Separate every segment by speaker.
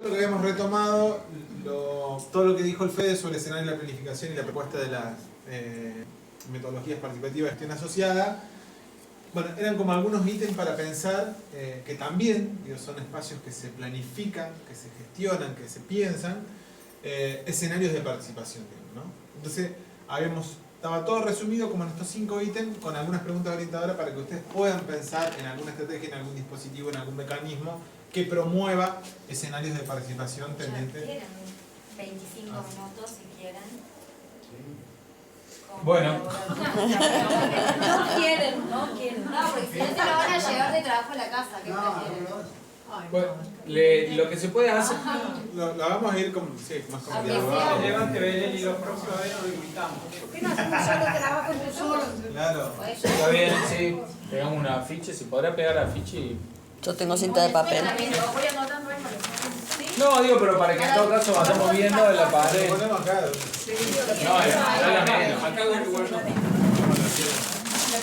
Speaker 1: Lo que habíamos retomado, todo lo que dijo el Fede sobre el escenario de la planificación y la propuesta de las metodologías participativas de gestión asociada. Bueno, eran como algunos ítems para pensar que también son espacios que se planifican, que se gestionan, que se piensan, escenarios de participación, ¿no? Entonces, estaba todo resumido como en estos 5 ítems con algunas preguntas orientadoras para que ustedes puedan pensar en alguna estrategia, en algún dispositivo, en algún mecanismo que promueva escenarios de participación tendentes.
Speaker 2: ¿Quieren 25 minutos si quieren?
Speaker 3: Bueno.
Speaker 2: No quieren. No, porque si no te lo van a llevar de trabajo a la casa. ¿Qué prefieren?
Speaker 3: Bueno, lo que se puede hacer...
Speaker 1: Lo vamos a ir con, más
Speaker 3: confiado. Levante Belén y los próximos veces lo invitamos.
Speaker 2: ¿Por qué no hacemos un solo trabajo en un solo?
Speaker 1: Claro.
Speaker 3: Está bien, sí. Pegamos un afiche, se podrá pegar afiche y...
Speaker 4: Yo tengo cinta de papel.
Speaker 3: No, digo, pero para que en todo caso vayamos viendo en la pared.
Speaker 1: Lo ponemos acá.
Speaker 3: No, acá menos. Acá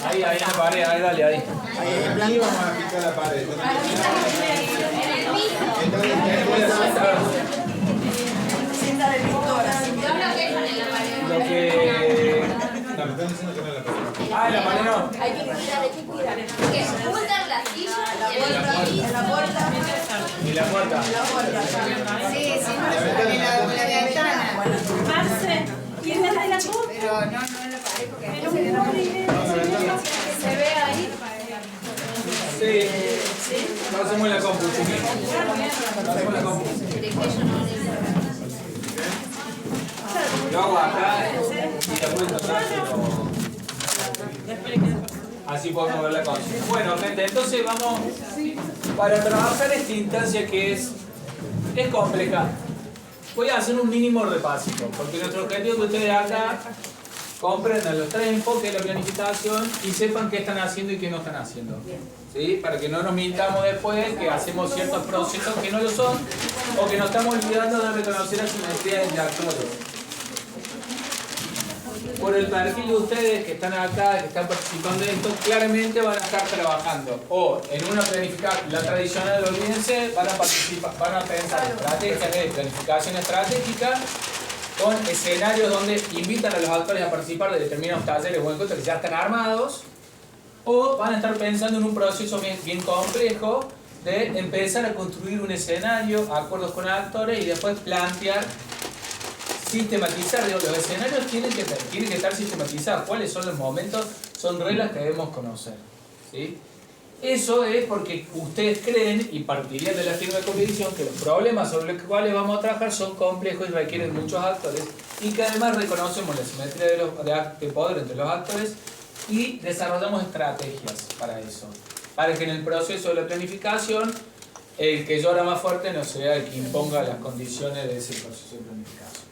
Speaker 3: ahí en la pared, ahí dale, ahí.
Speaker 1: Aquí vamos a pintar la pared.
Speaker 2: Cinta de pintora.
Speaker 3: Lo que...
Speaker 1: No, me están diciendo que no es la pared.
Speaker 3: Ah, en la pared no.
Speaker 2: Hay que cuidar. Que juntan la silla y la puerta.
Speaker 3: Y la puerta.
Speaker 2: Sí, la ventana.
Speaker 5: Marce, ¿quién es la luz?
Speaker 2: Pero no en la pared porque se ve ahí.
Speaker 3: Sí. Lo hacemos en la compu, chiquito. Lo hacemos en la compu. Yo hago acá y después atrás. Así podemos ver la cosa. Bueno, gente, entonces vamos para trabajar esta instancia que es compleja. Voy a hacer un mínimo repasito, porque nuestro objetivo es que ustedes acá comprendan los 3 enfoques de la planificación y sepan qué están haciendo y qué no están haciendo. ¿Sí? Para que no nos mintamos después que hacemos ciertos procesos que no lo son o que nos estamos olvidando de reconocer asimetrías entre actores. Por el perfil de ustedes que están acá, que están participando en esto, claramente van a estar trabajando o en una planificación, la tradicional, olvídense, van a pensar estrategias de planificación estratégica con escenarios donde invitan a los actores a participar de determinados talleres o encuentros que ya están armados, o van a estar pensando en un proceso bien complejo de empezar a construir un escenario, acuerdos con actores y después plantear, sistematizar. Los escenarios tienen que estar sistematizados. ¿Cuáles son los momentos? Son reglas que debemos conocer. ¿Sí? Eso es porque ustedes creen y partirían de la firme convicción que los problemas sobre los cuales vamos a trabajar son complejos y requieren muchos actores y que además reconocemos la simetría de poder entre los actores y desarrollamos estrategias para eso. Para que en el proceso de la planificación el que llora más fuerte no sea el que imponga las condiciones de ese proceso de planificación.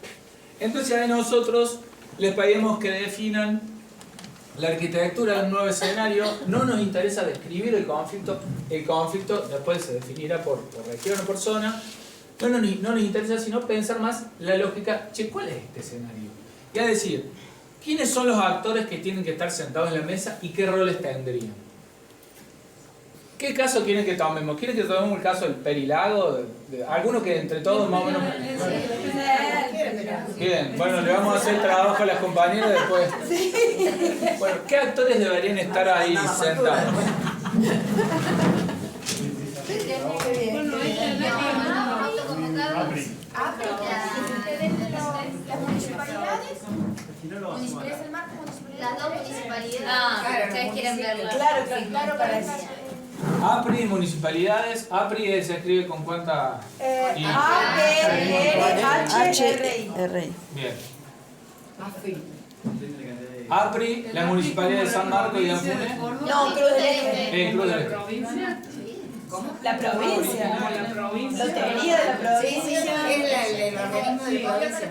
Speaker 3: Entonces a nosotros les pedimos que definan la arquitectura de un nuevo escenario. No nos interesa describir el conflicto después se definirá por región o por zona. No nos interesa sino pensar más la lógica, ¿cuál es este escenario? Y a decir, ¿quiénes son los actores que tienen que estar sentados en la mesa y qué roles tendrían? ¿Qué caso quieren que tomemos? ¿Quieren que tomemos el caso del Perilago? ¿Alguno que entre todos más o menos? Bien, bueno, le vamos a hacer trabajo a las compañeras después. Bueno, ¿qué actores deberían estar ahí sentados?
Speaker 2: Las municipalidades. ¿Municipalidades del marco? Las dos municipalidades. Claro, ustedes quieren verlas. Claro, para eso.
Speaker 3: APRI, municipalidades. APRI se escribe con cuánta...
Speaker 4: H-R-I.
Speaker 3: Bien. APRI, la municipalidad de San Marcos y Ampune.
Speaker 2: No, Cruz del Eje.
Speaker 3: Cruz del Eje.
Speaker 5: ¿Cómo? La provincia.
Speaker 6: La provincia.
Speaker 5: Lotería de la provincia.
Speaker 2: Sí, es el organismo de provincia.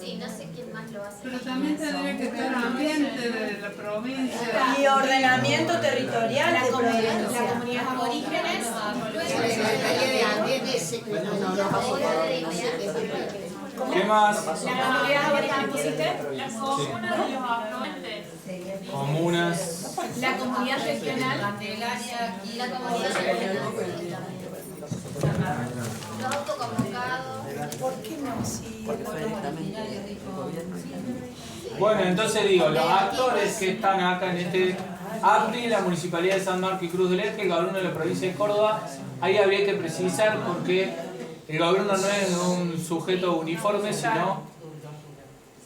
Speaker 7: Sí, no sé quién más lo hace.
Speaker 6: Pero también tendría que estar ambiente de la provincia.
Speaker 5: Y ordenamiento territorial de
Speaker 2: La
Speaker 5: provincia.
Speaker 2: comunidad aborígenes.
Speaker 3: ¿Qué más?
Speaker 2: La comunidad aborígenes pusiste.
Speaker 6: Las comunas y los afluentes.
Speaker 3: Comunas.
Speaker 2: La comunidad regional.
Speaker 7: La comunidad regional. Los
Speaker 4: porque fue directamente del gobierno.
Speaker 3: Bueno, entonces digo, los actores que están acá en este APRI, la Municipalidad de San Marcos y Cruz del Eje, el gobierno de la provincia de Córdoba, ahí habría que precisar porque el gobierno no es un sujeto uniforme, sino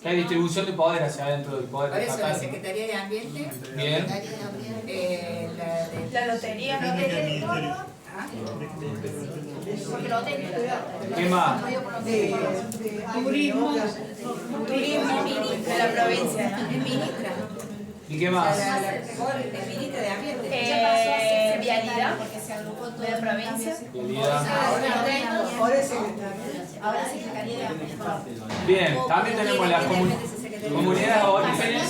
Speaker 3: que hay distribución de poder hacia adentro del poder
Speaker 8: Por eso
Speaker 3: estatal.
Speaker 8: la Secretaría de Ambiente,
Speaker 3: Bien.
Speaker 5: La lotería.
Speaker 3: ¿Qué más?
Speaker 6: Turismo.
Speaker 5: Turismo de la provincia, ¿no?
Speaker 8: es ministra.
Speaker 3: ¿Y qué más?
Speaker 8: Es ministra de Ambiente.
Speaker 5: Vialidad de la provincia.
Speaker 3: Vialidad.
Speaker 2: Ahora Secretaría de Ambiente.
Speaker 3: Bien, también tenemos las comunidades orígenes,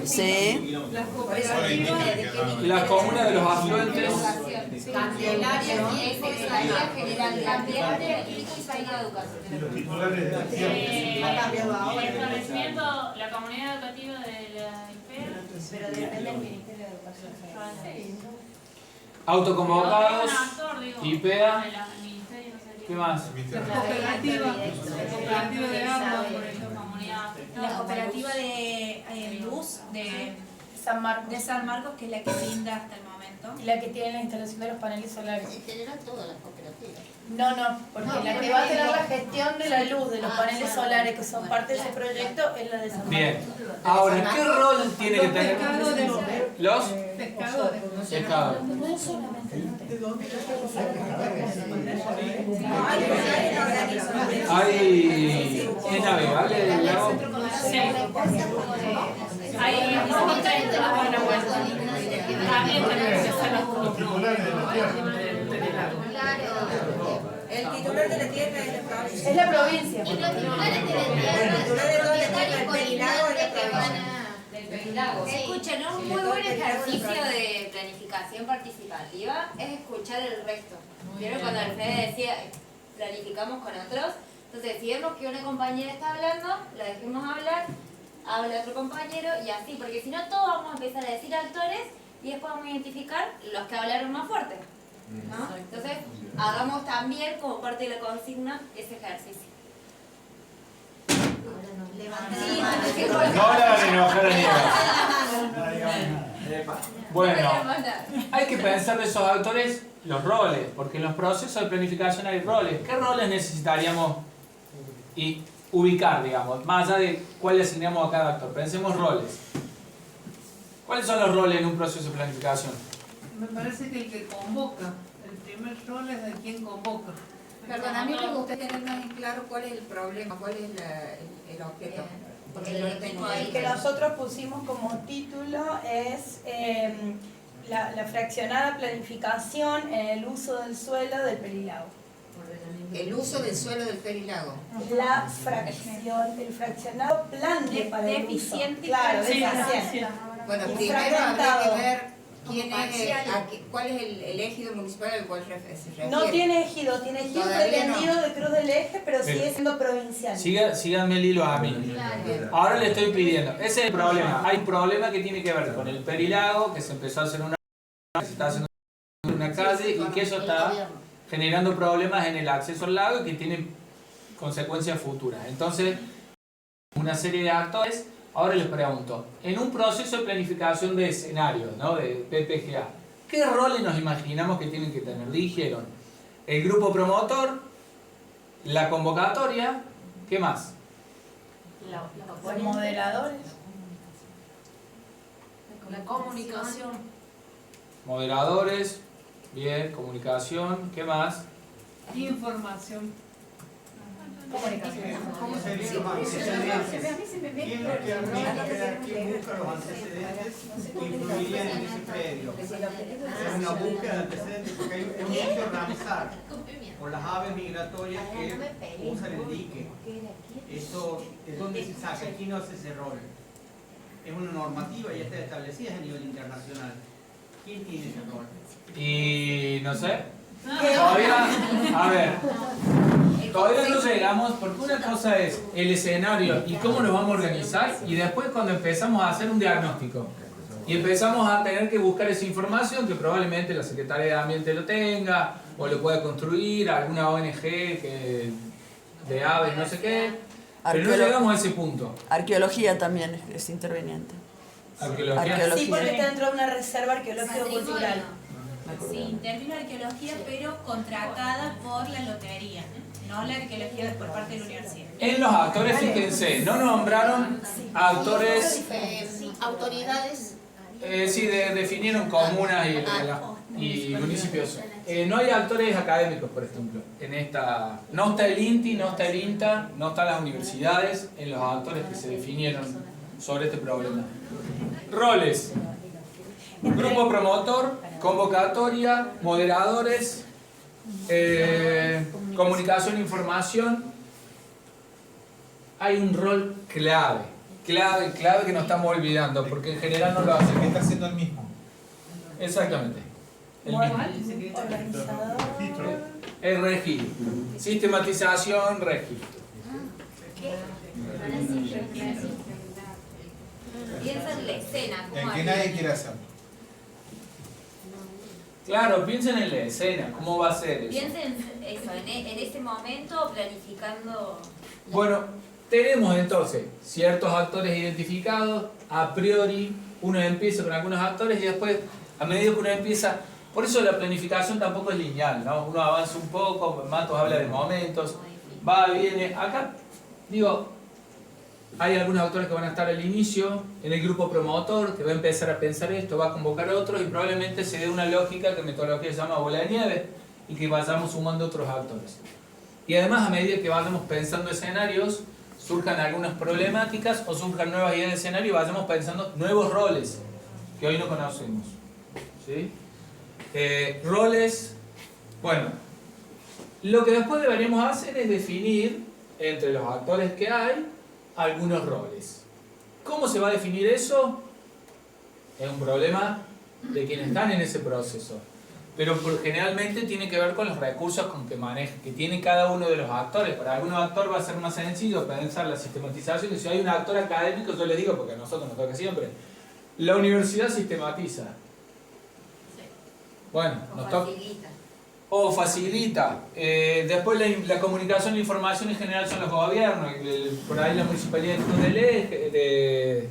Speaker 4: Sí.
Speaker 3: las comunas de los afluentes.
Speaker 2: Candelaria, Secretaría General de Ambiente y Secretaría de Educación.
Speaker 9: El establecimiento, la comunidad educativa de la IPER.
Speaker 2: Pero depende del Ministerio de Educación.
Speaker 3: Autoconvocados, IPEA, ¿qué más?
Speaker 6: Cooperativa de agua, por ejemplo.
Speaker 2: La cooperativa de luz de
Speaker 5: San Marcos.
Speaker 2: Que es la que brinda hasta el momento.
Speaker 5: Y la que tiene la instalación de los paneles solares.
Speaker 7: En general todas las cooperativas.
Speaker 5: No, porque la que va a tener la gestión de la luz de los paneles solares que son parte de ese proyecto es la de San Marcos.
Speaker 3: Bien. Ahora, ¿qué rol tiene que tener los
Speaker 6: Pescadores.
Speaker 3: pescadores?
Speaker 5: No solamente
Speaker 3: Hay... ¿Es navegable el lago?
Speaker 9: Sí. Hay diferentes también tenemos que hacer los
Speaker 8: El titular de la tierra es la provincia.
Speaker 5: es la provincia.
Speaker 2: Y los titulares de la tierra, los propietarios coordinadores que van a...
Speaker 7: Escuchen, un muy buen ejercicio de planificación participativa es escuchar el resto. ¿Vieron cuando Alfredo decía planificamos con otros? Entonces, si vemos que una compañera está hablando, la dejemos hablar, habla otro compañero y así, porque si no todos vamos a empezar a decir actores y después vamos a identificar los que hablaron más fuerte, ¿no? Entonces, hagamos también como parte de la consigna ese ejercicio.
Speaker 3: No la van a enojar a Nieva. Bueno, hay que pensar de esos actores los roles, porque en los procesos de planificación hay roles. ¿Qué roles necesitaríamos y ubicar, digamos, más allá de cuál le asignamos a cada actor? Pensemos roles. ¿Cuáles son los roles en un proceso de planificación?
Speaker 6: Me parece que el que convoca, el primer rol es de quien convoca.
Speaker 8: Perdón, a mí me gustaría tener más en claro cuál es el problema, cuál es el objeto. Porque yo lo tengo ahí.
Speaker 5: El que nosotros pusimos como título es la fraccionada planificación en el uso del suelo del Perilago.
Speaker 8: El uso del suelo del Perilago.
Speaker 5: La fracción, el fraccionado plan para el uso.
Speaker 2: Deficiente.
Speaker 5: Claro,
Speaker 6: Sí,
Speaker 5: deficiente.
Speaker 8: Bueno,
Speaker 5: Y
Speaker 8: primero habría
Speaker 5: fragmentado.
Speaker 8: que ver cuál es el ejido municipal al cual se refiere.
Speaker 5: No tiene ejido
Speaker 8: Todavía
Speaker 5: pretendido
Speaker 8: no.
Speaker 5: de Cruz del Eje, pero
Speaker 3: Bien.
Speaker 5: sigue siendo provincial.
Speaker 3: Síganme el hilo a mí. Ahora le estoy pidiendo. Ese es el problema. Hay un problema que tiene que ver con el Perilago, que se empezó a hacer que se está haciendo una calle y que eso está generando problemas en el acceso al lago y que tiene consecuencias futuras. Entonces, una serie de actores. Ahora les pregunto, en un proceso de planificación de escenarios, ¿no? De PPGA, ¿qué roles nos imaginamos que tienen que tener? Dijeron, el grupo promotor, la convocatoria, ¿qué más?
Speaker 5: Los moderadores.
Speaker 2: La comunicación.
Speaker 3: Moderadores, bien, comunicación, ¿qué más?
Speaker 6: Información.
Speaker 10: ¿Cómo sería los antecedentes? ¿Quién es que busca los antecedentes que influirían en ese predio? Es una búsqueda de antecedentes porque hay un sitio Ramsar por las aves migratorias que usan el dique. Eso, ¿de dónde se saca? ¿Quién hace ese rol? Es una normativa y ya está establecida a nivel internacional. ¿Quién tiene ese rol?
Speaker 3: Y no sé, todavía, a ver, todavía no llegamos porque una cosa es el escenario y cómo nos vamos a organizar y después cuando empezamos a hacer un diagnóstico y empezamos a tener que buscar esa información que probablemente la Secretaría de Ambiente lo tenga o lo pueda construir alguna ONG de aves, no sé qué. Pero no llegamos a ese punto.
Speaker 4: Arqueología también es interveniente.
Speaker 3: Arqueología.
Speaker 5: Sí, porque está dentro de una reserva arqueológico-cultural.
Speaker 2: Sí, intervino arqueología, pero contratada por la lotería, no la arqueología por parte de la universidad.
Speaker 3: En los actores, fíjense, no nombraron actores.
Speaker 2: Autoridades.
Speaker 3: Sí, definieron comunas y municipios. No hay actores académicos, por ejemplo. En esta, no está el INTI, no está el INTA, no están las universidades en los actores que se definieron sobre este problema. Roles: grupo promotor, convocatoria, moderadores, comunicación e información. Hay un rol clave que nos estamos olvidando, porque en general no lo hacen.
Speaker 1: Que está haciendo el mismo.
Speaker 3: Exactamente. El mismo. El registro. Sistematización, registro.
Speaker 7: Piensa en la escena.
Speaker 1: El que nadie quiere hacer.
Speaker 3: Claro, piensen en la escena, ¿cómo va a ser eso?
Speaker 7: Piensen eso, en ese momento planificando.
Speaker 3: Bueno, tenemos entonces ciertos actores identificados, a priori uno empieza con algunos actores y después, a medida que uno empieza, por eso la planificación tampoco es lineal, ¿no? Uno avanza un poco, Matos habla de momentos, va, viene, acá, digo, hay algunos autores que van a estar al inicio, en el grupo promotor, que va a empezar a pensar esto, va a convocar a otros y probablemente se dé una lógica que en metodología se llama bola de nieve y que vayamos sumando otros actores. Y además, a medida que vayamos pensando escenarios, surjan algunas problemáticas o surjan nuevas ideas de escenario y vayamos pensando nuevos roles que hoy no conocemos. ¿Sí? Roles, bueno, lo que después deberíamos hacer es definir entre los actores que hay algunos roles. ¿Cómo se va a definir eso? Es un problema de quienes están en ese proceso, pero generalmente tiene que ver con los recursos con que tiene cada uno de los actores. Para algunos actores va a ser más sencillo pensar la sistematización, y si hay un actor académico, yo les digo, porque a nosotros nos toca siempre, la universidad sistematiza. Bueno, nos toca. O facilita. Después la comunicación e la información en general son los gobiernos, por ahí la municipalidad de Cruz del Eje,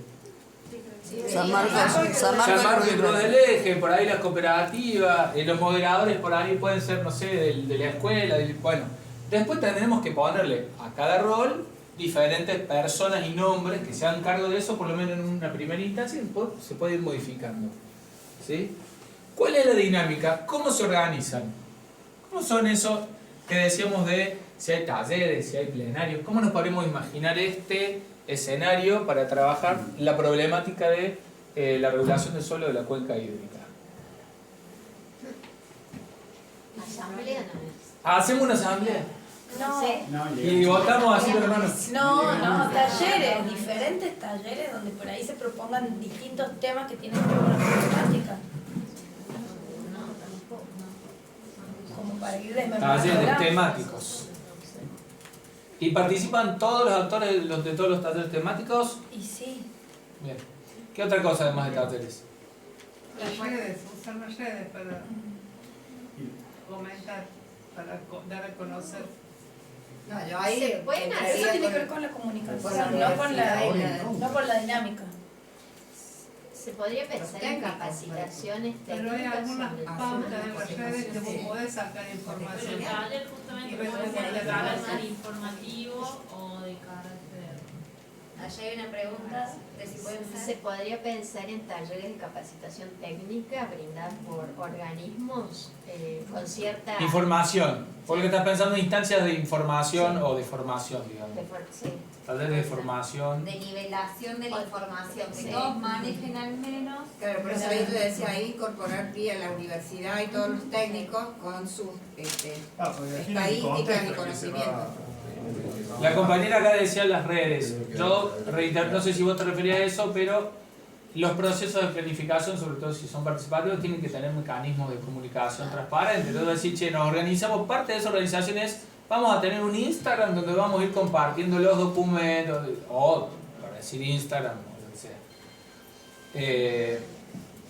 Speaker 4: San Marcos
Speaker 3: y Cruz del Eje, por ahí las cooperativas, los moderadores por ahí pueden ser, no sé, de la escuela, bueno. Después tendremos que ponerle a cada rol diferentes personas y nombres que se hagan cargo de eso, por lo menos en una primera instancia, y después se puede ir modificando. ¿Sí? ¿Cuál es la dinámica? ¿Cómo se organizan? ¿Cómo son esos que decíamos de si hay talleres, si hay plenarios? ¿Cómo nos podemos imaginar este escenario para trabajar la problemática de la regulación del suelo de la cuenca hídrica?
Speaker 7: ¿Asamblea no es?
Speaker 3: ¿Hacemos una asamblea?
Speaker 5: No.
Speaker 3: Y votamos así con hermanos.
Speaker 5: No, talleres, diferentes talleres donde por ahí se propongan distintos temas que tienen que ver con la problemática. Como para ir desmembrando.
Speaker 3: Talleres temáticos. ¿Y participan todos los actores de todos los talleres temáticos?
Speaker 5: Y sí.
Speaker 3: Bien. ¿Qué otra cosa además de talleres?
Speaker 6: Las redes, usar las redes para comentar, para dar a conocer.
Speaker 8: No, yo ahí
Speaker 7: ¿Se pueden hacer?
Speaker 5: Eso tiene que ver con la comunicación, no con la dinámica.
Speaker 2: Se podría pensar en capacitaciones
Speaker 6: Pero hay
Speaker 2: técnicas
Speaker 6: algunas
Speaker 2: sobre el
Speaker 6: pautas en las redes que vos podés sacar
Speaker 9: Pero
Speaker 6: información.
Speaker 9: el taller justamente puede ser de carácter informativo o de carácter...
Speaker 7: Allá hay una pregunta de si pueden
Speaker 2: Se
Speaker 7: ser.
Speaker 2: podría pensar en talleres de capacitación técnica brindados por organismos con cierta...
Speaker 3: Información. Porque estás pensando en instancias de información o de formación, digamos.
Speaker 2: Sí.
Speaker 3: Talleres de formación.
Speaker 7: De nivelación de la información, que
Speaker 2: Sí.
Speaker 7: todos manejen al menos.
Speaker 8: Claro, por eso ahí yo decía ahí incorporar vía la universidad y todos los técnicos con sus estadísticas y conocimientos.
Speaker 3: La compañera acá decía las redes. Yo reitero, no sé si vos te referías a eso, pero los procesos de planificación, sobre todo si son participativos, tienen que tener mecanismos de comunicación transparentes. Entonces decir, che, nos organizamos, parte de esa organización es, vamos a tener un Instagram donde vamos a ir compartiendo los documentos, o para decir Instagram, o lo que sea.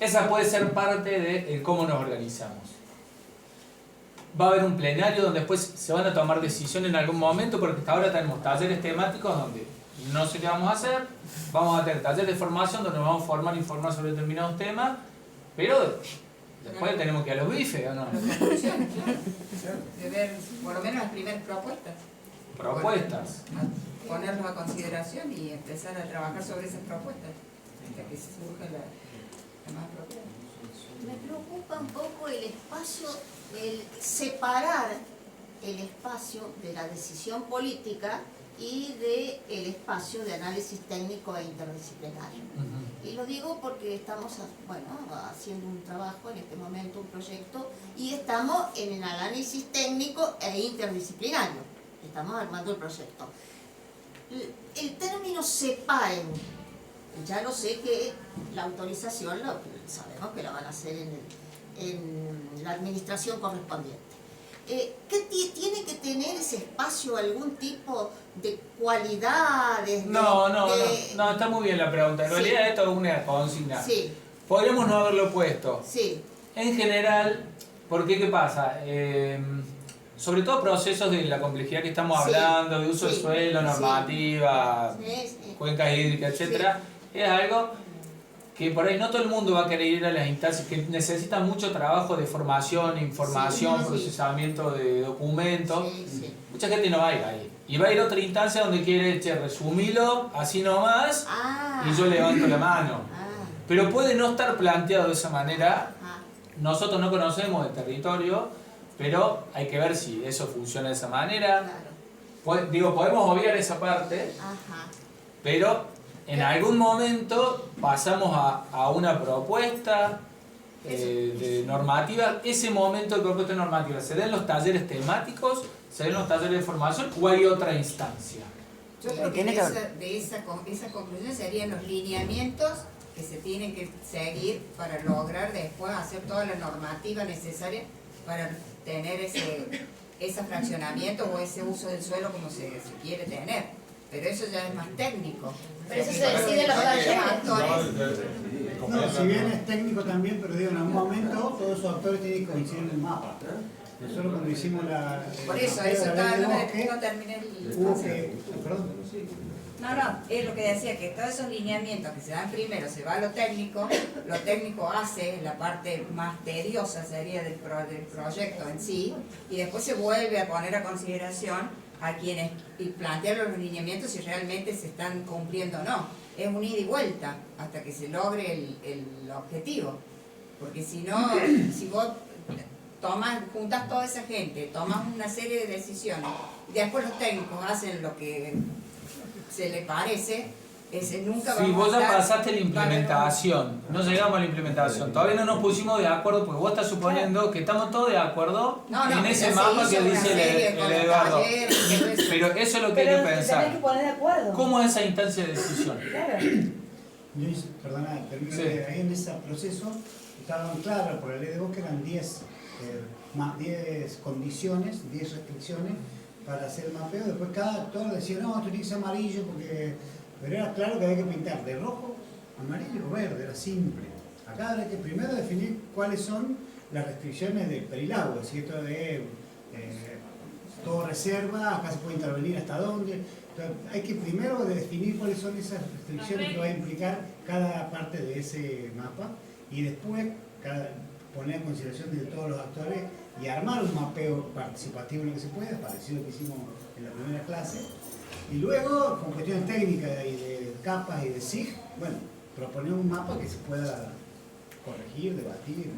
Speaker 3: Esa puede ser parte de cómo nos organizamos. va a haber un plenario donde después se van a tomar decisiones en algún momento, porque hasta ahora tenemos talleres temáticos donde no sé qué vamos a hacer, vamos a tener talleres de formación donde nos vamos a formar e informar sobre determinados temas, pero después tenemos que ir a los bifes, ¿o no?
Speaker 8: De ver por lo menos las primeras propuestas.
Speaker 3: Propuestas.
Speaker 8: Ponerlos a consideración y empezar a trabajar sobre esas propuestas hasta que surja la más propuesta.
Speaker 11: Me preocupa un poco el espacio, el separar el espacio de la decisión política y del espacio de análisis técnico e interdisciplinario. Y lo digo porque estamos haciendo un trabajo en este momento, un proyecto, y estamos en el análisis técnico e interdisciplinario. Estamos armando el proyecto. El término separen, ya lo sé que la autorización sabemos que la van a hacer en la administración correspondiente. ¿Qué tiene que tener ese espacio? ¿Algún tipo de cualidades?
Speaker 3: No, está muy bien la pregunta. En realidad esto es una consigna.
Speaker 11: Sí.
Speaker 3: Podríamos no haberlo puesto.
Speaker 11: Sí.
Speaker 3: En general, porque ¿qué pasa? Sobre todo procesos de la complejidad que estamos hablando, de uso del suelo, normativa, cuencas hídricas, etc. Es algo que por ahí no todo el mundo va a querer ir a las instancias, que necesitan mucho trabajo de formación, información, procesamiento de documentos. Mucha gente no va a ir ahí. Y va a ir a otra instancia donde quiere, resumilo, así nomás, y yo levanto la mano. Pero puede no estar planteado de esa manera. Nosotros no conocemos el territorio, pero hay que ver si eso funciona de esa manera. Podemos obviar esa parte, pero en algún momento pasamos a una propuesta de normativa. Ese momento de propuesta normativa, ¿se den los talleres temáticos? ¿Se den los talleres de formación? ¿O hay otra instancia?
Speaker 8: Yo creo que de esa conclusión serían los lineamientos que se tienen que seguir para lograr después hacer toda la normativa necesaria para tener ese fraccionamiento o ese uso del suelo como se quiere tener. Pero eso ya es más técnico.
Speaker 2: Pero eso se decide los
Speaker 8: actores.
Speaker 10: No, si bien es técnico también, pero digo, en algún momento todos esos actores tienen que coincidir en el mapa. Nosotros cuando hicimos la...
Speaker 8: Por eso está, no terminé el...
Speaker 10: Perdón.
Speaker 8: No, es lo que decía, que todos esos lineamientos que se dan primero, se va a lo técnico hace la parte más tediosa sería del proyecto en sí, y después se vuelve a poner a consideración a quienes y plantear los lineamientos si realmente se están cumpliendo o no. Es un ida y vuelta hasta que se logre el objetivo, porque si no, si vos juntas toda esa gente, tomas una serie de decisiones, y después los técnicos hacen lo que se le parece, nunca
Speaker 3: si vos ya pasaste la implementación, no llegamos a la implementación, todavía no nos pusimos de acuerdo, porque vos estás suponiendo que estamos todos de acuerdo en ese mapa que dice el Eduardo. Pero eso es lo que hay que pensar.
Speaker 5: Que poner de acuerdo.
Speaker 3: ¿Cómo es esa instancia de decisión?
Speaker 5: Claro.
Speaker 10: Luis, perdona, ahí en ese proceso estaban claras por la ley de bosque, eran 10 condiciones, 10 restricciones para hacer el mapeo. Después cada actor decía, no, esto tiene que ser amarillo, pero era claro que había que pintar de rojo, amarillo o verde, era simple. Acá hay que primero definir cuáles son las restricciones del Perilago, es decir, esto de todo reserva, acá se puede intervenir hasta dónde. Entonces, hay que primero definir cuáles son esas restricciones que va a implicar cada parte de ese mapa y después poner en consideración de todos los actores y armar un mapeo participativo en lo que se pueda, parecido a lo que hicimos en la primera clase. Y luego, con cuestiones técnicas y de capas y de SIG, proponer un mapa que se pueda corregir, debatir.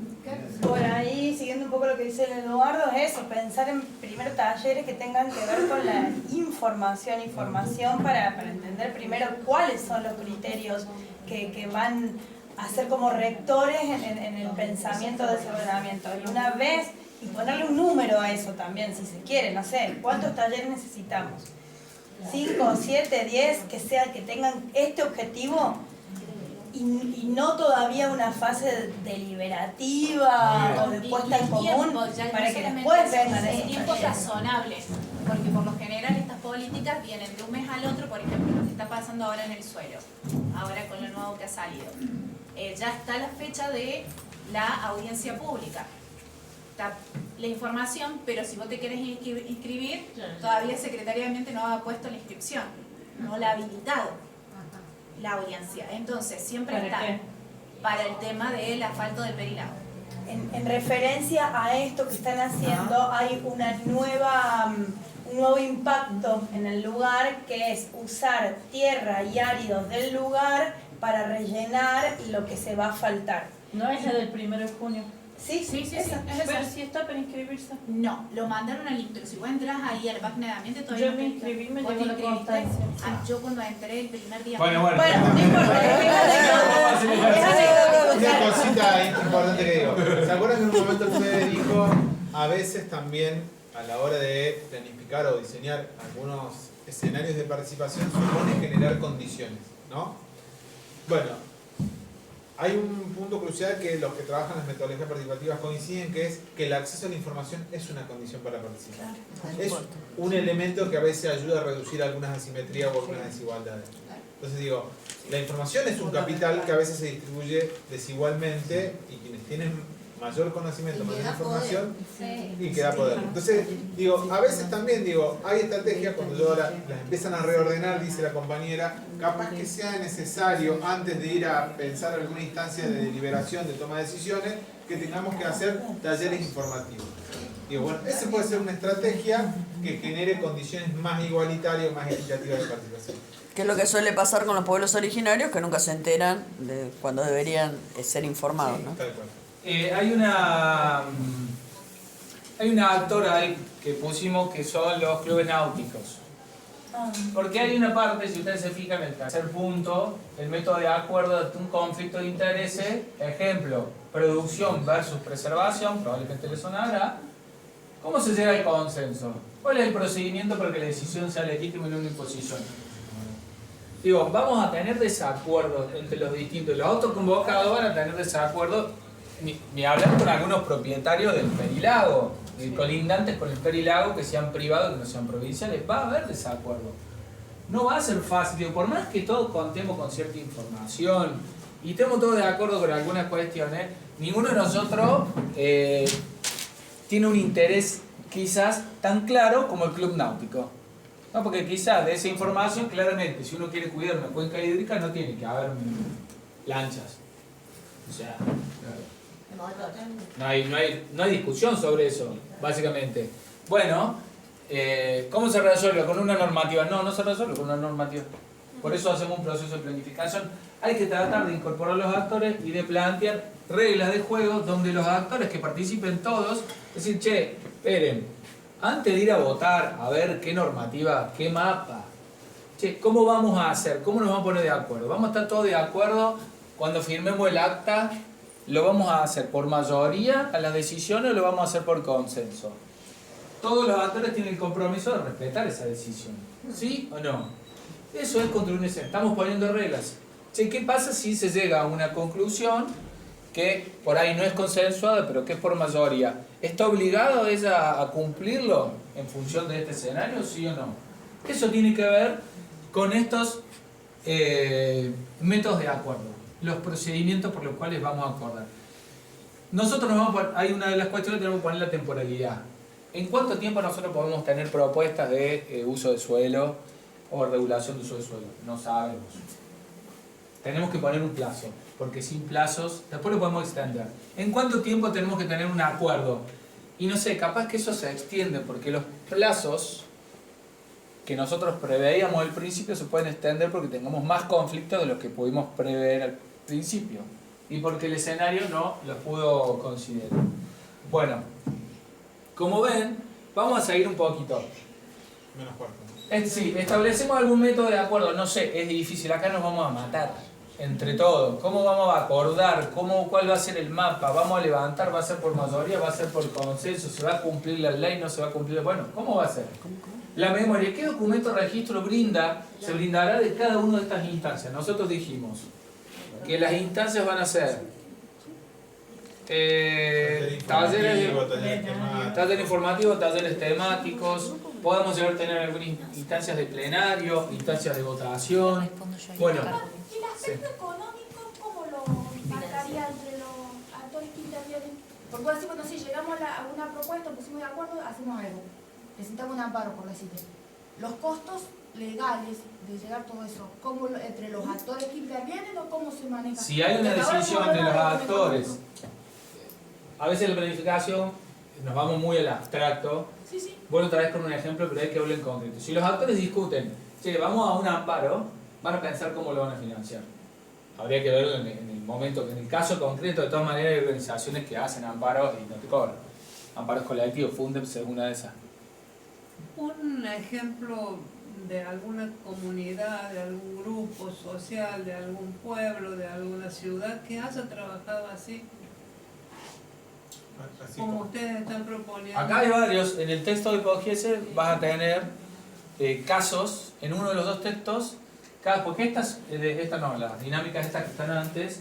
Speaker 5: Por ahí, siguiendo un poco lo que dice el Eduardo, es eso, pensar en primero talleres que tengan que ver con la información para entender primero cuáles son los criterios que van a ser como rectores en el pensamiento de ese ordenamiento. Y una vez, y ponerle un número a eso también, si se quiere, no sé, ¿cuántos talleres necesitamos? 5, 7, 10, que tengan este objetivo y no todavía una fase deliberativa o de puesta en común para que después vengan esos
Speaker 9: tiempos razonables, porque por lo general estas políticas vienen de un mes al otro. Por ejemplo, lo que está pasando ahora en el suelo, ahora con lo nuevo que ha salido, ya está la fecha de la audiencia pública. la información, pero si vos te querés inscribir, todavía secretariamente no ha puesto la inscripción, no la ha habilitado la audiencia. Entonces, siempre está para el tema del asfalto del Perilago.
Speaker 5: En referencia a esto que están haciendo, hay un nuevo impacto en el lugar, que es usar tierra y áridos del lugar para rellenar lo que se va a faltar.
Speaker 12: ¿No es la del 1 de junio?
Speaker 5: Sí,
Speaker 12: Pero si está para inscribirse.
Speaker 9: No, lo mandaron al pero si vos entras ahí al página de ambiente todavía
Speaker 12: yo me inscribí, me llegó la constancia.
Speaker 9: Yo cuando entré el primer día.
Speaker 3: Bueno.
Speaker 1: Una cosita importante que digo. ¿Se acuerdan que en un momento el Fede dijo, a veces también a la hora de planificar o diseñar algunos escenarios de participación supone generar condiciones, ¿no? Bueno, hay un punto crucial que los que trabajan las metodologías participativas coinciden, que es que el acceso a la información es una condición para participar. Es un elemento que a veces ayuda a reducir algunas asimetrías o algunas desigualdades. Entonces digo, la información es un capital que a veces se distribuye desigualmente y quienes tienen mayor conocimiento, mayor información y que da poder. Entonces, digo, a veces también digo, hay estrategias cuando yo ahora las empiezan a reordenar, dice la compañera, capaz que sea necesario antes de ir a pensar alguna instancia de deliberación, de toma de decisiones, que tengamos que hacer talleres informativos. Digo, bueno, esa puede ser una estrategia que genere condiciones más igualitarias, más equitativas de participación.
Speaker 4: Que es lo que suele pasar con los pueblos originarios, que nunca se enteran de cuando deberían ser informados, ¿no?
Speaker 1: Tal cual.
Speaker 3: Hay una actora ahí que pusimos que son los clubes náuticos. Porque hay una parte, si ustedes se fijan en el tercer punto, el método de acuerdo de un conflicto de intereses, ejemplo, producción versus preservación, probablemente les sonará. ¿Cómo se llega al consenso? ¿Cuál es el procedimiento para que la decisión sea legítima y no una imposición? Digo, vamos a tener desacuerdos entre los distintos. Los autoconvocados van a tener desacuerdos, ni hablar con algunos propietarios del Perilago, colindantes con el Perilago, que sean privados, que no sean provinciales. Va a haber desacuerdo. No va a ser fácil. Digo, por más que todos contemos con cierta información y estemos todos de acuerdo con algunas cuestiones, ninguno de nosotros tiene un interés quizás tan claro como el club náutico. No, porque quizás de esa información, claramente, si uno quiere cuidar una cuenca hídrica, no tiene que haber lanchas. O sea, no hay discusión sobre eso, básicamente. Bueno, ¿cómo se resuelve? ¿Con una normativa? No se resuelve con una normativa. Por eso hacemos un proceso de planificación. Hay que tratar de incorporar a los actores y de plantear reglas de juego donde los actores que participen todos, decir, che, esperen, antes de ir a votar, a ver qué normativa, qué mapa, che, ¿cómo vamos a hacer? ¿Cómo nos vamos a poner de acuerdo? ¿Vamos a estar todos de acuerdo cuando firmemos el acta? ¿Lo vamos a hacer por mayoría a las decisiones o lo vamos a hacer por consenso? Todos los actores tienen el compromiso de respetar esa decisión. ¿Sí o no? Eso es construir un escenario. Estamos poniendo reglas. Che, ¿qué pasa si se llega a una conclusión que por ahí no es consensuada, pero que es por mayoría? ¿Está obligado ella a cumplirlo en función de este escenario, sí o no? Eso tiene que ver con estos métodos de acuerdo, los procedimientos por los cuales vamos a acordar. Nosotros hay una de las cuestiones que tenemos que poner la temporalidad. ¿En cuánto tiempo nosotros podemos tener propuestas de uso de suelo o regulación de uso de suelo? No sabemos. Tenemos que poner un plazo, porque sin plazos, después lo podemos extender. ¿En cuánto tiempo tenemos que tener un acuerdo? Y no sé, capaz que eso se extiende, porque los plazos que nosotros preveíamos al principio se pueden extender porque tengamos más conflictos de los que pudimos prever al principio. Y porque el escenario no los pudo considerar. Bueno, como ven, vamos a seguir un poquito.
Speaker 1: Menos cuarto.
Speaker 3: Sí, establecemos algún método de acuerdo, no sé, es difícil, acá nos vamos a matar entre todos. ¿Cómo vamos a acordar? ¿Cuál va a ser el mapa? ¿Vamos a levantar? ¿Va a ser por mayoría? ¿Va a ser por consenso? ¿Se va a cumplir la ley? ¿No se va a cumplir? Bueno, ¿cómo va a ser? La memoria, ¿qué documento registro se brindará de cada una de estas instancias? Nosotros dijimos que las instancias van a ser talleres informativos, talleres temáticos, podemos llegar a tener algunas instancias de plenario, instancias de votación. Bueno,
Speaker 2: ¿Y el aspecto económico cómo lo marcaría entre los actores que intervienen? Porque así cuando sí llegamos a una propuesta, pusimos de acuerdo, hacemos algo. Presentamos un amparo, por decirte. Los costos legales de llegar todo eso, ¿cómo entre los actores que intervienen o cómo se maneja?
Speaker 3: Si hay una decisión de los actores, a veces la planificación nos vamos muy al abstracto.
Speaker 2: Sí, sí.
Speaker 3: Vuelvo otra vez con un ejemplo, pero hay que hablar en concreto. Si los actores discuten, che, vamos a un amparo, van a pensar cómo lo van a financiar. Habría que verlo en el momento, en el caso concreto. De todas maneras hay organizaciones que hacen amparos y no te cobran. Amparos colectivos, Fundeps es una de esas.
Speaker 6: Un ejemplo de alguna comunidad, de algún grupo social, de algún pueblo, de alguna ciudad que haya trabajado así, como ustedes están proponiendo.
Speaker 3: Acá hay varios. En el texto de Pogiese vas a tener casos, en uno de los dos textos, porque estas no, las dinámicas estas que están antes,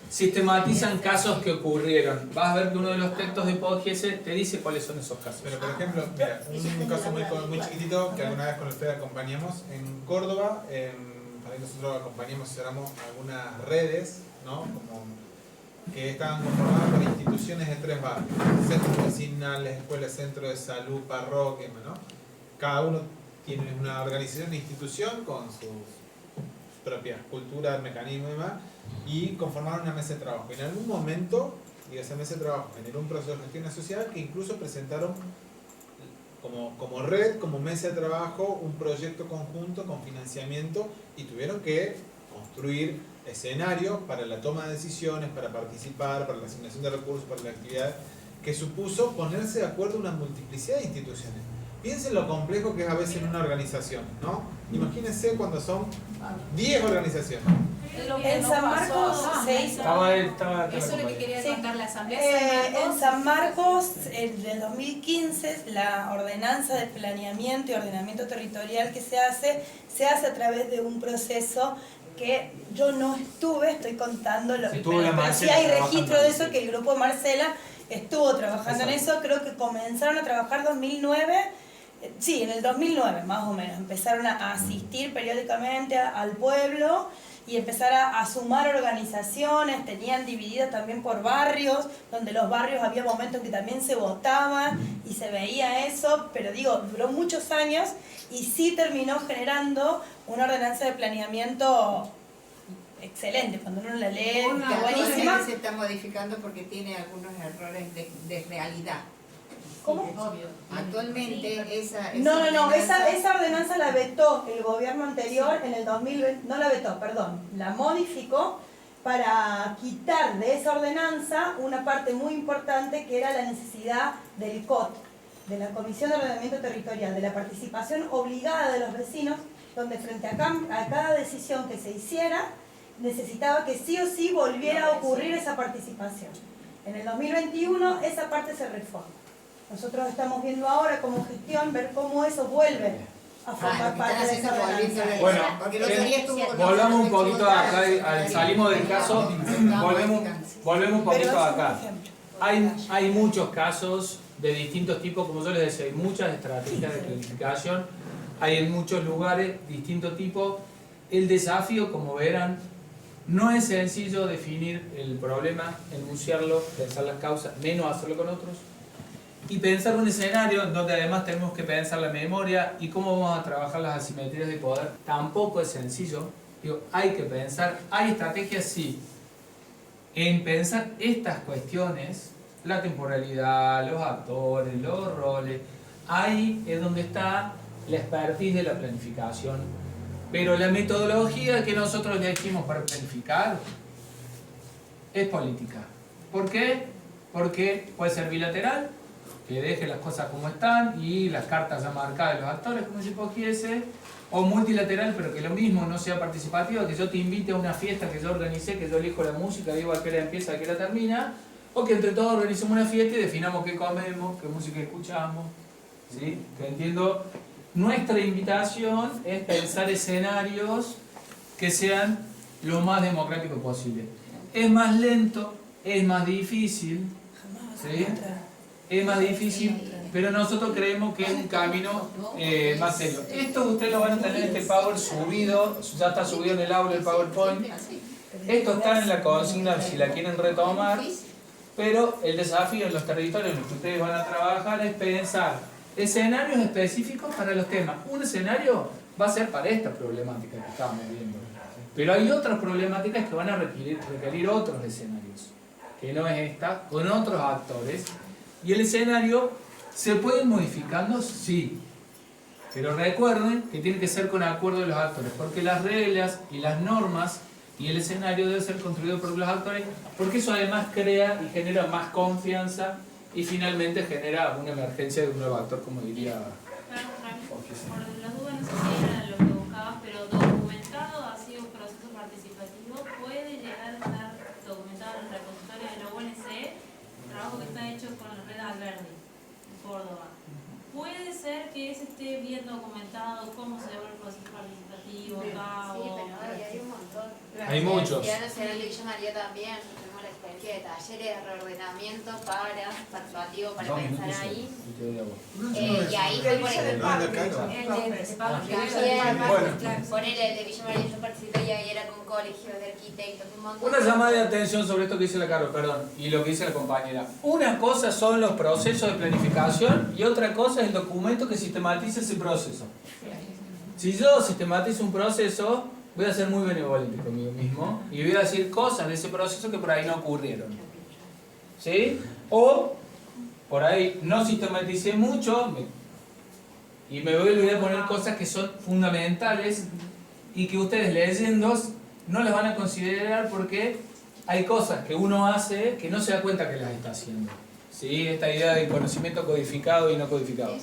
Speaker 3: sistematizan casos que ocurrieron. Vas a ver que uno de los textos de Pogiese te dice cuáles son esos casos.
Speaker 1: Pero por ejemplo, mira, un caso muy chiquitito que alguna vez con el FED acompañamos en Córdoba, nosotros acompañamos y cerramos algunas redes, ¿no? Que estaban conformadas por instituciones de 3 barrios: centros vecinales, escuelas, centros de salud, parroquias, ¿no? Cada uno tiene una organización, una institución con sus propias culturas, mecanismos y demás, y conformaron una mesa de trabajo. En algún momento, esa mesa de trabajo generó un proceso de gestión asociada que incluso presentaron como red, como mesa de trabajo, un proyecto conjunto con financiamiento, y tuvieron que construir escenarios para la toma de decisiones, para participar, para la asignación de recursos, para la actividad, que supuso ponerse de acuerdo una multiplicidad de instituciones. Piensen lo complejo que es a veces en una organización, ¿no? Imagínense cuando son 10 organizaciones.
Speaker 5: En San Marcos se hizo.
Speaker 9: Eso es lo que quería contar la Asamblea.
Speaker 5: En San Marcos, del 2015, la ordenanza de planeamiento y ordenamiento territorial que se hace a través de un proceso que yo no estuve, estoy contando lo que pero sí hay registro de eso, que el grupo Marcela estuvo trabajando en eso. Creo que comenzaron a trabajar en 2009. Sí, en el 2009 más o menos, empezaron a asistir periódicamente al pueblo y empezar a sumar organizaciones. Tenían divididas también por barrios, donde los barrios había momentos que también se votaban y se veía eso, pero digo, duró muchos años y sí terminó generando una ordenanza de planeamiento excelente. Cuando uno la lee,
Speaker 8: Una
Speaker 5: buenísima.
Speaker 8: que se está modificando porque tiene algunos errores de realidad.
Speaker 5: ¿Cómo?
Speaker 8: Actualmente esa
Speaker 5: ordenanza la vetó el gobierno anterior en el 2020, no la vetó, perdón, la modificó para quitar de esa ordenanza una parte muy importante que era la necesidad del COT, de la Comisión de Ordenamiento Territorial, de la participación obligada de los vecinos, donde frente a cada decisión que se hiciera, necesitaba que sí o sí volviera a ocurrir esa participación. En el 2021 esa parte se reforma. Nosotros estamos viendo ahora como gestión, ver cómo eso vuelve a formar parte de esa ordenanza.
Speaker 3: Bueno, volvamos un poquito acá, salimos del caso, volvemos un poquito acá. Hay muchos casos de distintos tipos, como yo les decía, hay muchas estrategias de planificación, hay en muchos lugares distintos tipos. El desafío, como verán, no es sencillo definir el problema, enunciarlo, pensar las causas, menos hacerlo con otros. Y pensar un escenario en donde además tenemos que pensar la memoria y cómo vamos a trabajar las asimetrías de poder. Tampoco es sencillo. Digo, hay que pensar, hay estrategias sí, en pensar estas cuestiones, la temporalidad, los actores, los roles. Ahí es donde está la expertise de la planificación. Pero la metodología que nosotros elegimos para planificar es política. ¿Por qué? Porque puede ser bilateral, que deje las cosas como están y las cartas ya marcadas de los actores, como si cogiese, o multilateral, pero que lo mismo no sea participativa, que yo te invite a una fiesta que yo organicé, que yo elijo la música, digo a qué hora empieza, a qué hora termina, o que entre todos organicemos una fiesta y definamos qué comemos, qué música escuchamos. ¿Sí? Que entiendo, nuestra invitación es pensar escenarios que sean lo más democráticos posible. Es más lento, es más difícil, ¿sí? Es más difícil, pero nosotros creemos que es un camino más serio. Esto ustedes lo van a tener en este Power subido, ya está subido en el aula el PowerPoint. Esto está en la consigna si la quieren retomar. pero el desafío en los territorios en los que ustedes van a trabajar es pensar escenarios específicos para los temas. Un escenario va a ser para esta problemática que estábamos viendo, pero hay otras problemáticas que van a requerir otros escenarios, que no es esta, con otros actores, y el escenario se puede ir modificando, sí, pero recuerden que tiene que ser con acuerdo de los actores, porque las reglas y las normas y el escenario debe ser construido por los actores, porque eso además crea y genera más confianza y finalmente genera una emergencia de un nuevo actor, como diría.
Speaker 13: Por las dudas, no sé si era lo que buscabas, pero documentado así un proceso participativo puede llegar a estar documentado en el repositorio de la UNC, el trabajo que está hecho con la red Alberdi en Córdoba. Puede ser que se esté bien documentado cómo se lleva el proceso participativo, cabo.
Speaker 7: Sí, pero hay un montón.
Speaker 3: Hay muchos.
Speaker 7: Y ahora será el de Villa María también. Tenemos la experiencia de talleres de reordenamiento participativo para pensar ahí. Y ahí fue por ejemplo. Ponele el de Villa María, yo participé y ahí era con colegios de arquitectos, un montón.
Speaker 3: Una llamada de atención sobre esto que dice la Caro, perdón, y lo que dice la compañera. Una cosa son los procesos de planificación y otra cosa es el documento que sistematiza ese proceso. Si yo sistematizo un proceso, voy a ser muy benevolente conmigo mismo y voy a decir cosas de ese proceso que por ahí no ocurrieron. ¿Sí? O por ahí no sistematicé mucho y me voy a olvidar de poner cosas que son fundamentales y que ustedes leyendo no las van a considerar porque hay cosas que uno hace que no se da cuenta que las está haciendo. ¿Sí? Esta idea de conocimiento codificado y no codificado.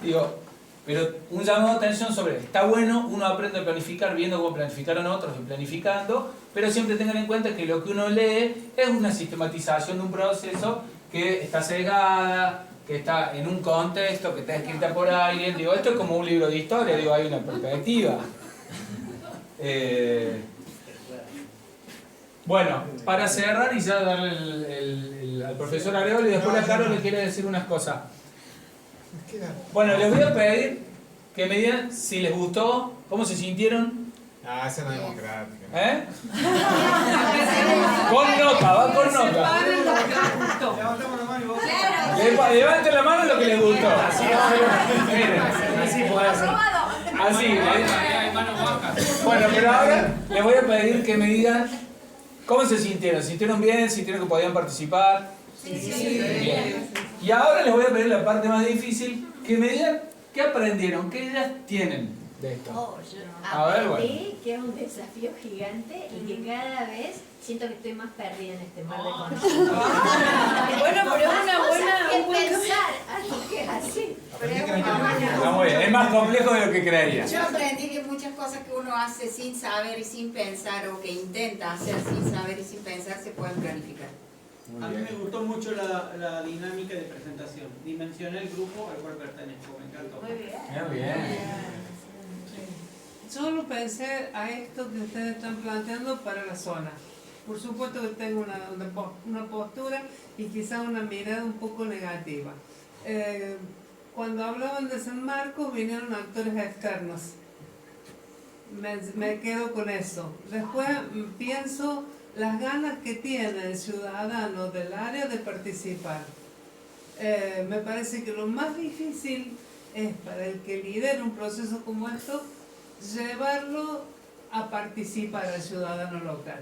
Speaker 3: Digo, pero un llamado de atención sobre, está bueno, uno aprende a planificar viendo cómo planificaron otros y planificando, pero siempre tengan en cuenta que lo que uno lee es una sistematización de un proceso que está sesgada, que está en un contexto, que está escrita por alguien. Digo, esto es como un libro de historia, digo, hay una perspectiva. Bueno, para cerrar y ya darle al profesor Areoli y después a Carlos le quiere decir unas cosas. Bueno, les voy a pedir que me digan si les gustó, cómo se sintieron.
Speaker 1: Ah, esa no es democrática.
Speaker 3: ¿Eh? Con nota, va con nota. Levanten la mano lo que les gustó. Miren, así puede ser. Así, bueno, pero ahora les voy a pedir que me digan cómo se sintieron. ¿Sintieron bien? ¿Sintieron que podían participar?
Speaker 7: Sí.
Speaker 3: Bien. Y ahora les voy a pedir la parte más difícil, que me digan qué aprendieron, qué ideas tienen de esto. A ver, bueno.
Speaker 14: Aprendí que es un desafío gigante y que cada vez siento que estoy más perdida en este mar de conocimiento.
Speaker 5: Bueno, pero es una buena
Speaker 14: pensar algo que es así.
Speaker 3: Está muy bien, es más complejo de lo que creería.
Speaker 8: Yo aprendí que muchas cosas que uno hace sin saber y sin pensar, o que intenta hacer sin saber y sin pensar, se pueden planificar.
Speaker 10: A mí me gustó mucho la dinámica de presentación. Dimensioné el grupo al cual pertenezco, me encantó.
Speaker 3: Muy bien.
Speaker 6: Yo lo pensé a esto que ustedes están planteando para la zona. Por supuesto que tengo una postura y quizá una mirada un poco negativa. Cuando hablaban de San Marcos vinieron actores externos. Me quedo con eso. Después pienso las ganas que tiene el ciudadano del área de participar. Me parece que lo más difícil es para el que lidera un proceso como esto, llevarlo a participar al ciudadano local.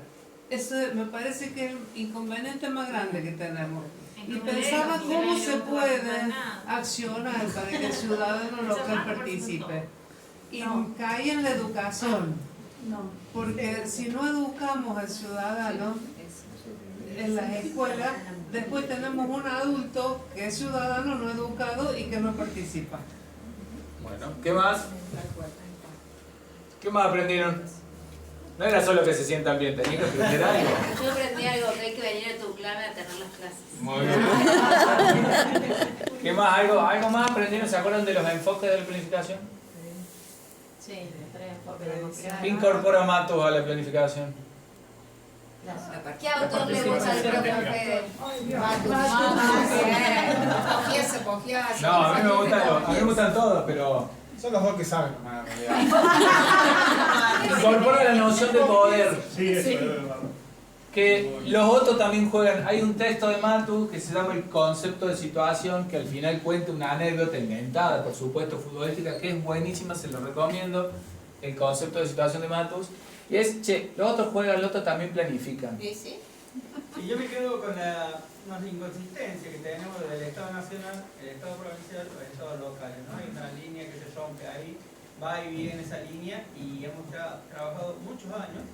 Speaker 6: Eso me parece que es el inconveniente más grande que tenemos. Y pensaba cómo se puede accionar para que el ciudadano local participe. Y cae en la educación. Porque si no educamos al ciudadano en las escuelas, después tenemos un adulto que es ciudadano no educado y que no participa.
Speaker 3: Bueno, ¿qué más? ¿Qué más aprendieron? No era solo que se sientan bien, tenían que aprender algo.
Speaker 7: Yo aprendí algo, que hay que venir a tu clave a tener las clases.
Speaker 3: Muy bien. ¿Qué más? ¿Algo más aprendieron? ¿Se acuerdan de los enfoques de la planificación?
Speaker 14: Sí, los tres enfoques.
Speaker 3: ¿Qué incorpora Matos a la planificaficación?
Speaker 7: ¿Qué autor le gusta al profe?
Speaker 3: No, a mí me gustan todos, pero...
Speaker 1: Son los dos que saben nomás, en realidad.
Speaker 3: Incorpora la noción de poder.
Speaker 1: Sí, eso es verdad.
Speaker 3: Que los otros también juegan. Hay un texto de Matus que se llama El concepto de situación, que al final cuenta una anécdota inventada, por supuesto, futbolística, que es buenísima, se lo recomiendo. El concepto de situación de Matus. Y es, che, los otros juegan, los otros también planifican.
Speaker 11: ¿Sí, sí?
Speaker 10: Y yo me quedo con una inconsistencia que tenemos del Estado Nacional, el Estado Provincial o el Estado Local, ¿no? Hay una línea que se rompe ahí, va y viene esa línea, y hemos ya trabajado muchos años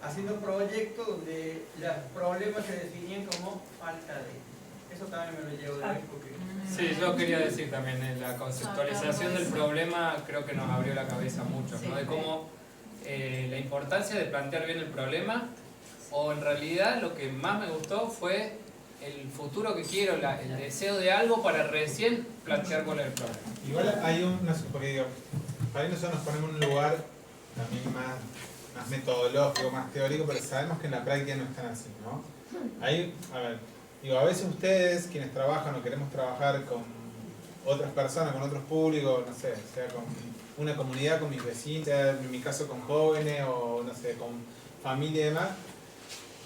Speaker 10: haciendo proyectos donde los problemas se definían como falta de. Eso también me lo llevo de ahí porque...
Speaker 15: Sí, yo quería decir también, la conceptualización del problema creo que nos abrió la cabeza mucho, ¿no? De cómo la importancia de plantear bien el problema, o en realidad lo que más me gustó fue el futuro que quiero, el deseo de algo para recién plantear cuál es el problema.
Speaker 1: Igual hay porque digo, para ahí nosotros nos ponemos en un lugar también más metodológico, más teórico, pero sabemos que en la práctica no están así, ¿no? Ahí, a ver, digo, a veces ustedes, quienes trabajan o queremos trabajar con otras personas, con otros públicos, no sé, sea con una comunidad, con mis vecinos, sea en mi caso con jóvenes o no sé, con familia y demás,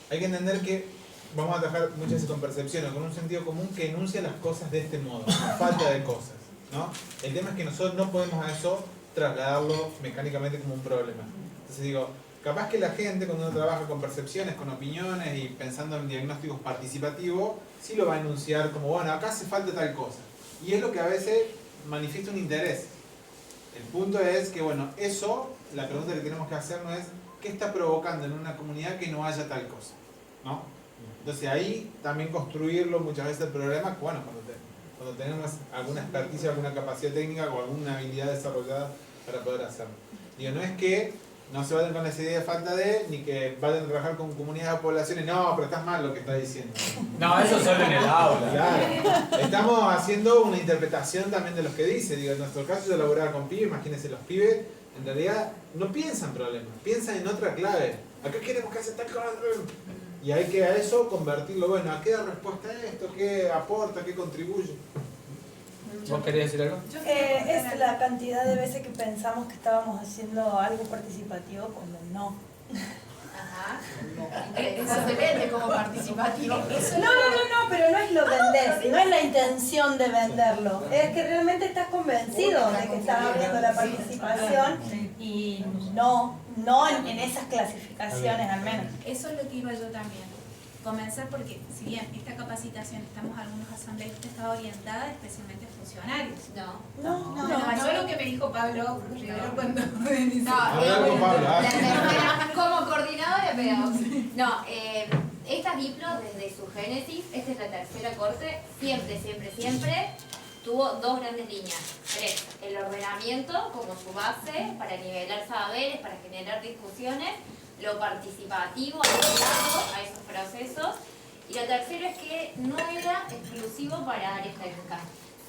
Speaker 1: hay que entender que vamos a trabajar muchas veces con percepción o con un sentido común que enuncia las cosas de este modo, con falta de cosas, ¿no? El tema es que nosotros no podemos a eso trasladarlo mecánicamente como un problema. Entonces digo, capaz que la gente cuando uno trabaja con percepciones, con opiniones y pensando en diagnósticos participativos, sí lo va a enunciar como, bueno, acá hace falta tal cosa. Y es lo que a veces manifiesta un interés. El punto es que, bueno, eso, la pregunta que tenemos que hacernos es, ¿qué está provocando en una comunidad que no haya tal cosa? ¿No? Entonces ahí también construirlo muchas veces el problema, bueno, cuando tenemos alguna experticia, alguna capacidad técnica o alguna habilidad desarrollada para poder hacerlo. Digo, no es que no se vayan con esa idea de falta de, ni que vayan a trabajar con comunidades o poblaciones, no, pero estás mal lo que estás diciendo.
Speaker 3: No, eso solo en el aula.
Speaker 1: Claro. Estamos haciendo una interpretación también de lo que dice. Digo, en nuestro caso yo laboraba con pibes, imagínense los pibes, en realidad no piensan problemas, piensan en otra clave. Acá queremos que hace tal cosa. Y hay que a eso convertirlo, bueno, ¿a qué da respuesta a esto? ¿Qué aporta? ¿Qué contribuye?
Speaker 3: ¿Vos querías decir algo?
Speaker 5: Es la cantidad de veces que pensamos que estábamos haciendo algo participativo cuando no.
Speaker 2: Ajá. Eso se vende como participativo.
Speaker 5: No, pero no es lo vender, no es la intención de venderlo. Es que realmente estás convencido de que estás abriendo la participación y no en esas clasificaciones al menos.
Speaker 9: Eso es lo que iba yo también. Comenzar porque, si bien esta capacitación, estamos algunos asambleístas, está orientada especialmente a funcionarios.
Speaker 2: No,
Speaker 9: yo lo que me dijo Pablo Rivero cuando dice...
Speaker 7: Como coordinadora, pero... No, esta Diplo, desde su génesis, esta es la tercera corte, siempre tuvo dos grandes líneas. Tres, el ordenamiento como su base para nivelar saberes, para generar discusiones, lo participativo, asociado a esos procesos, y la tercera es que no era exclusivo para áreas técnicas.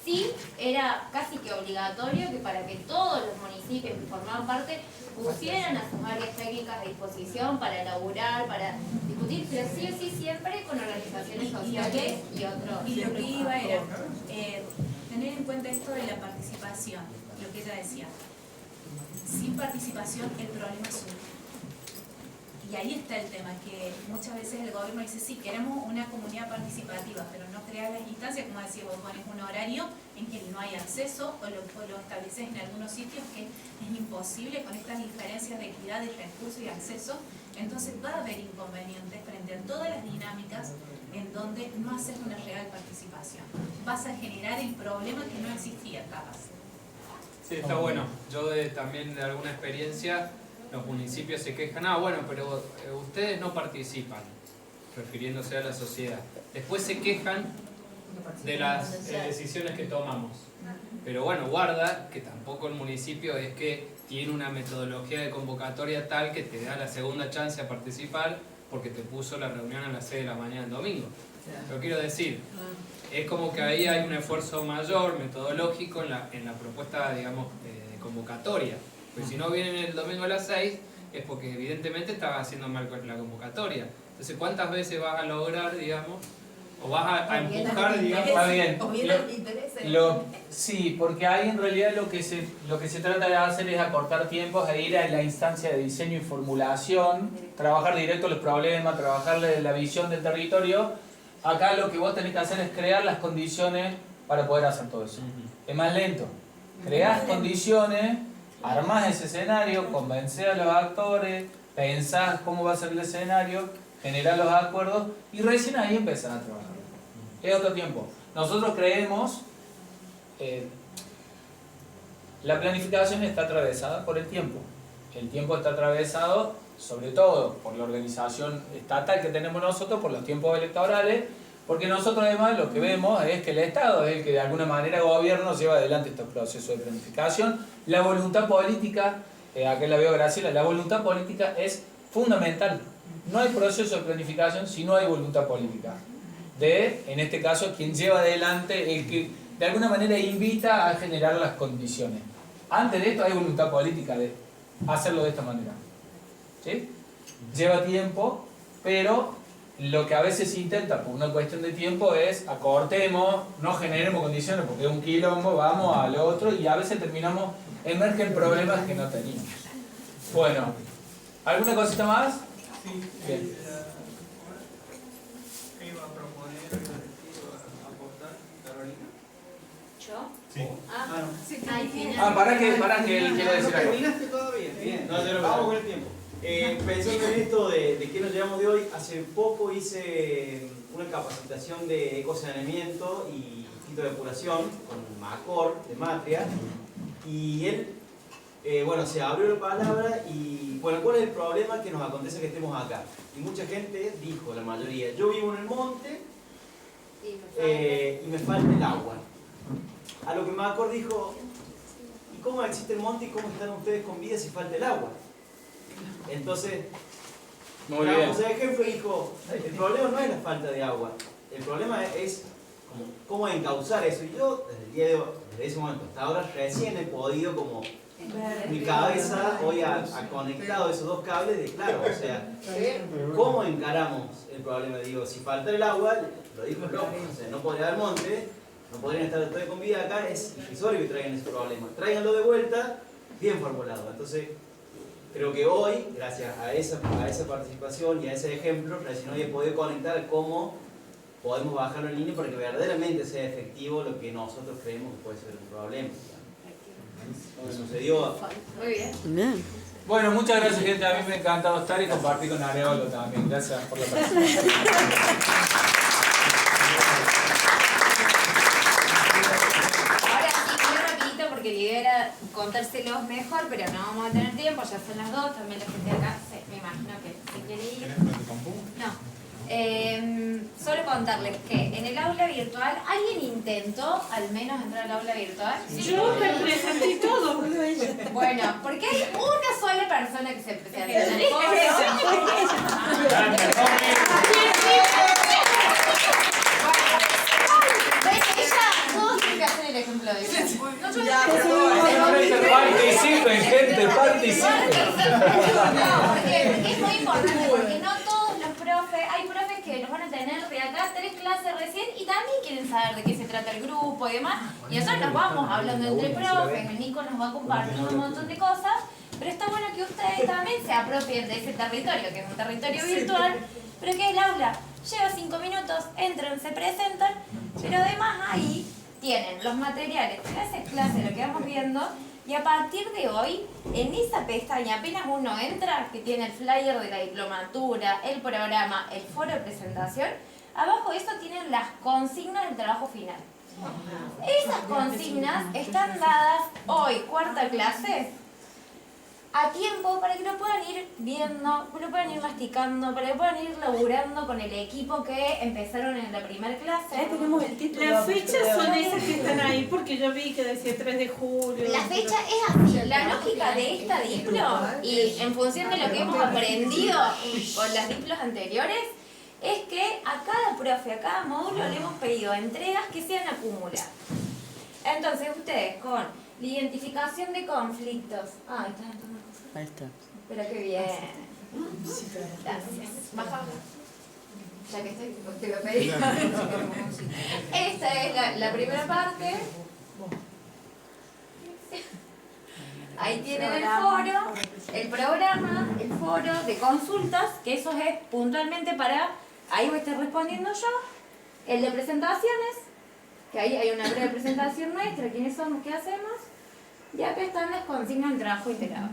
Speaker 7: Sí, era casi que obligatorio que para que todos los municipios que formaban parte pusieran a sus áreas técnicas a disposición para elaborar, para discutir, pero sí o sí siempre con organizaciones sociales y otros.
Speaker 9: Y lo que iba era tener en cuenta esto de la participación, lo que ella decía. Sin participación el problema surge. Y ahí está el tema, que muchas veces el gobierno dice, sí, queremos una comunidad participativa, pero no crea las instancias, como decía, vos pones un horario en que no hay acceso, o lo estableces en algunos sitios que es imposible con estas diferencias de equidad de recursos y acceso. Entonces va a haber inconvenientes frente a todas las dinámicas en donde no haces una real participación. Vas a generar el problema que no existía capaz.
Speaker 15: Sí, está bueno. Yo también de alguna experiencia, los municipios se quejan, bueno, pero ustedes no participan, refiriéndose a la sociedad. Después se quejan de las decisiones que tomamos. Pero bueno, guarda que tampoco el municipio es que tiene una metodología de convocatoria tal que te da la segunda chance a participar porque te puso la reunión a las 6 de la mañana el domingo. Lo quiero decir, es como que ahí hay un esfuerzo mayor, metodológico en la propuesta, digamos, de convocatoria. Pues si no vienen el domingo a las 6 es porque evidentemente estaba haciendo mal la convocatoria. Entonces, ¿cuántas veces vas a lograr, digamos, O vas a empujar, digamos.
Speaker 3: Está bien.
Speaker 2: O bien el interés.
Speaker 3: Sí, porque ahí en realidad lo que se trata de hacer es acortar tiempos e ir a la instancia de diseño y formulación, trabajar directo los problemas, trabajar la visión del territorio. Acá lo que vos tenés que hacer es crear las condiciones para poder hacer todo eso. Es más lento. Creás condiciones, armás ese escenario, convencés a los actores, pensás cómo va a ser el escenario, generás los acuerdos y recién ahí empezás a trabajar. Es otro tiempo. Nosotros creemos, la planificación está atravesada por el tiempo. El tiempo está atravesado sobre todo por la organización estatal que tenemos nosotros, por los tiempos electorales, porque nosotros además lo que vemos es que el Estado es el que de alguna manera gobierno lleva adelante estos procesos de planificación. La voluntad política, acá la veo Graciela, la voluntad política es fundamental. No hay proceso de planificación si no hay voluntad política. En este caso, quien lleva adelante, el que de alguna manera invita a generar las condiciones. Antes de esto hay voluntad política de hacerlo de esta manera. ¿Sí? Lleva tiempo, pero lo que a veces se intenta por una cuestión de tiempo es acortemos, no generemos condiciones porque es un quilombo, vamos al otro y a veces emergen problemas que no teníamos. Bueno, ¿alguna cosita más?
Speaker 10: Sí.
Speaker 3: Bien.
Speaker 10: ¿Qué iba a proponer, aportar, Carolina?
Speaker 7: ¿Yo?
Speaker 1: Sí.
Speaker 3: Para que él quiera decir
Speaker 10: ¿No
Speaker 3: algo.
Speaker 10: terminaste todavía? Bien.
Speaker 16: No, yo no.
Speaker 10: Vamos con el tiempo.
Speaker 16: Pensando en esto de qué nos llevamos de hoy, hace poco hice una capacitación de ecosaneamiento y quito de depuración con Macor de Matria y él, bueno, se abrió la palabra y, bueno, ¿cuál es el problema que nos acontece que estemos acá? Y mucha gente dijo, la mayoría, yo vivo en el monte y me falta el agua. A lo que Macor dijo, ¿y cómo existe el monte y cómo están ustedes con vida si falta el agua? Entonces, damos el ejemplo y dijo, el problema no es la falta de agua, el problema es cómo encauzar eso. Y yo, desde ese momento hasta ahora, recién he podido como mi cabeza hoy ha conectado esos dos cables de claro, o sea, ¿cómo encaramos el problema? Digo, si falta el agua, lo dijo el loco, o sea, no podría haber monte, no podrían estar ustedes con vida acá, es irrisorio que traigan ese problema. Tráiganlo de vuelta, bien formulado. Entonces, creo que hoy, gracias a esa participación y a ese ejemplo, recién hoy he podido conectar cómo podemos bajarlo en línea para que verdaderamente sea efectivo lo que nosotros creemos que puede ser un problema. Lo que sucedió.
Speaker 7: Muy bien.
Speaker 4: Bien.
Speaker 3: Bueno, muchas gracias, gente. A mí me ha encantado estar y compartir con Areolo también. Gracias por la participación.
Speaker 7: Ahora sí, muy rapidito porque la idea era contárselos mejor, pero no vamos a tener tiempo, ya son las 2, también la gente de acá me imagino que se quiere ir. No. Solo contarles que en el aula virtual, ¿alguien intentó al menos entrar al aula virtual?
Speaker 12: Sí. Yo me presenté todo.
Speaker 7: Bueno, porque hay una sola persona que se presenta. Todos tienen que hacer el ejemplo de eso.
Speaker 3: Participen, gente, participen.
Speaker 7: No, porque es muy importante, porque no todos los profes, hay profes que los van a tener de acá 3 clases recién y también quieren saber de qué se trata el grupo y demás. Y nosotros nos vamos hablando entre profes, el Nico nos va compartiendo un montón de cosas, pero está bueno que ustedes también se apropien de ese territorio, que es un territorio virtual, pero que el aula lleva 5 minutos, entran, se presentan, pero además ahí tienen los materiales, clase, lo que vamos viendo, y a partir de hoy, en esa pestaña, apenas uno entra, que tiene el flyer de la diplomatura, el programa, el foro de presentación, abajo de eso tienen las consignas del trabajo final. Esas consignas están dadas hoy, cuarta clase, a tiempo para que lo puedan ir viendo, lo puedan ir masticando, para que puedan ir laburando con el equipo que empezaron en la primera clase.
Speaker 2: Ahí tenemos el título.
Speaker 12: Las fechas son esas que están ahí porque yo vi que decía 3 de julio.
Speaker 7: La fecha es así. La lógica de esta diplo, y en función de lo que hemos aprendido con las diplos anteriores, es que a cada profe, a cada módulo le hemos pedido entregas que sean acumuladas. Entonces ustedes con la identificación de conflictos. Ahí está.
Speaker 4: Ahí está.
Speaker 7: Pero qué bien. Gracias. Baja. ya que te lo pedí. Esta es la primera parte. Ahí tienen el foro, el programa, el foro de consultas, que eso es puntualmente para, ahí voy a estar respondiendo yo, el de presentaciones, que ahí hay una breve presentación nuestra, quiénes somos, qué hacemos, y acá están las consignas del trabajo integrado.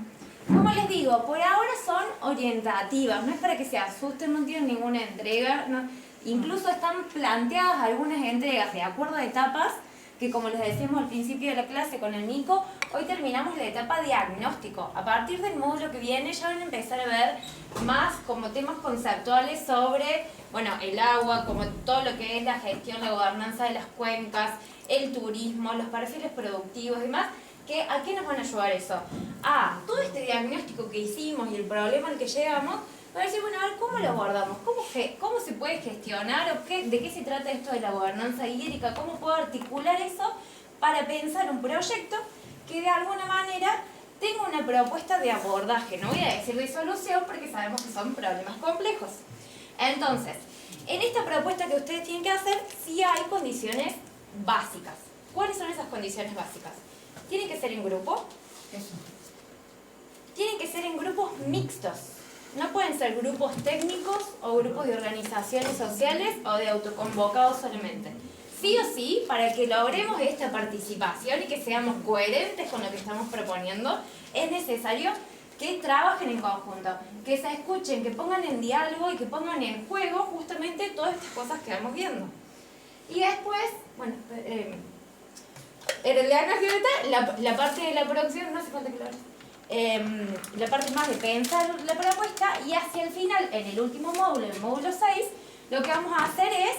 Speaker 7: Como les digo, por ahora son orientativas, no es para que se asusten, no tienen ninguna entrega, no, incluso están planteadas algunas entregas de acuerdo a etapas, que como les decíamos al principio de la clase con el Nico, hoy terminamos la etapa diagnóstico. A partir del módulo que viene ya van a empezar a ver más como temas conceptuales sobre, bueno, el agua, como todo lo que es la gestión, la gobernanza de las cuencas, el turismo, los perfiles productivos y demás, que ¿a qué nos van a ayudar eso? A todo este diagnóstico que hicimos y el problema al que llegamos, para decir, bueno, a ver, ¿cómo lo abordamos? ¿Cómo se puede gestionar? ¿O de qué se trata esto de la gobernanza hídrica? ¿Cómo puedo articular eso para pensar un proyecto que de alguna manera tenga una propuesta de abordaje? No voy a decir de solución porque sabemos que son problemas complejos. Entonces, en esta propuesta que ustedes tienen que hacer, sí hay condiciones básicas. ¿Cuáles son esas condiciones básicas? Tienen que ser en grupo. Tienen que ser en grupos mixtos. No pueden ser grupos técnicos o grupos de organizaciones sociales o de autoconvocados solamente. Sí o sí, para que logremos esta participación y que seamos coherentes con lo que estamos proponiendo, es necesario que trabajen en conjunto, que se escuchen, que pongan en diálogo y que pongan en juego justamente todas estas cosas que vamos viendo. Y después, bueno, la parte de la producción, no hace falta que lo hagas. La parte más de pensar la propuesta, y hacia el final, en el último módulo, el módulo 6, lo que vamos a hacer es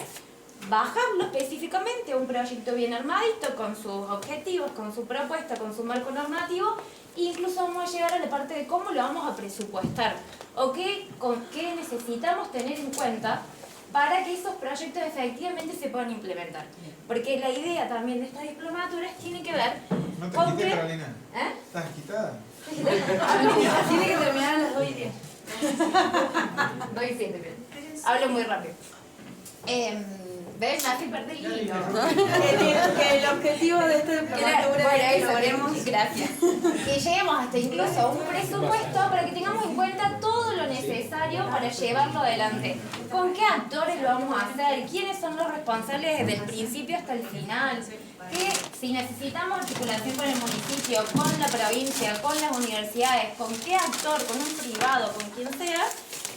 Speaker 7: bajarlo específicamente a un proyecto bien armadito, con sus objetivos, con su propuesta, con su marco normativo, e incluso vamos a llegar a la parte de cómo lo vamos a presupuestar, o qué necesitamos tener en cuenta para que esos proyectos efectivamente se puedan implementar. Porque la idea también de estas diplomaturas tiene que ver
Speaker 1: ¿No te
Speaker 7: con
Speaker 1: quité,
Speaker 7: que...
Speaker 1: Carolina?
Speaker 7: ¿Eh?
Speaker 1: ¿Estás quitada?
Speaker 7: Tiene que terminar a las 2:10. 2:07, hablo muy rápido. ¿Ves? Me hace perder el hilo.
Speaker 5: Que el objetivo de esta diplomatura es que logremos...
Speaker 7: Gracias. Que lleguemos hasta incluso un presupuesto para que tengamos en cuenta todo lo necesario para llevarlo adelante. ¿Con qué actores lo vamos a hacer? ¿Quiénes son los responsables desde el principio hasta el final? Que si necesitamos articulación con el municipio, con la provincia, con las universidades, con qué actor, con un privado, con quien sea,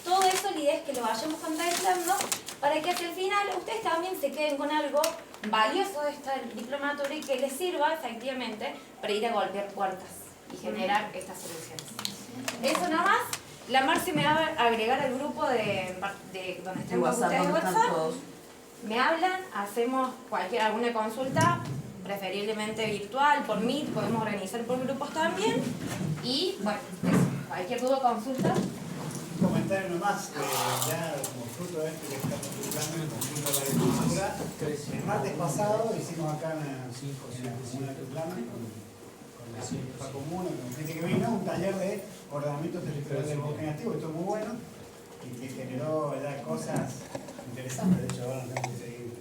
Speaker 7: todo eso la idea es que lo vayamos contemplando para que hacia el final ustedes también se queden con algo valioso de esta diplomatura y que les sirva efectivamente para ir a golpear puertas y generar estas soluciones. Eso nada más. La Marci me va a agregar al grupo de donde estén ustedes de WhatsApp. Me hablan, hacemos alguna consulta, preferiblemente virtual, por Meet, podemos organizar por grupos también. Y bueno, eso, cualquier duda o consulta.
Speaker 10: Un comentario nomás, ya como fruto de esto que estamos publicando en el conjunto de la agricultura. El martes pasado hicimos acá en la comuna de Tucumán, con la jefa comuna, con gente que vino, un taller de ordenamiento territorial del bosque nativo, esto es muy bueno, y que generó ya cosas interesantes. De hecho ahora tenemos que seguir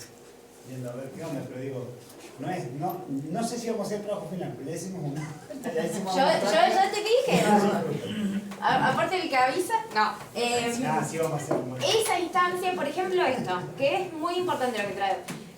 Speaker 10: viendo a ver qué onda, pero digo, no sé si vamos a hacer trabajo final, pero ya hicimos una.
Speaker 7: Yo ya te dije. Aparte del que avisa, no.
Speaker 10: Sí, vamos a hacer
Speaker 7: Esa instancia, por ejemplo, esto, que es muy importante lo que trae.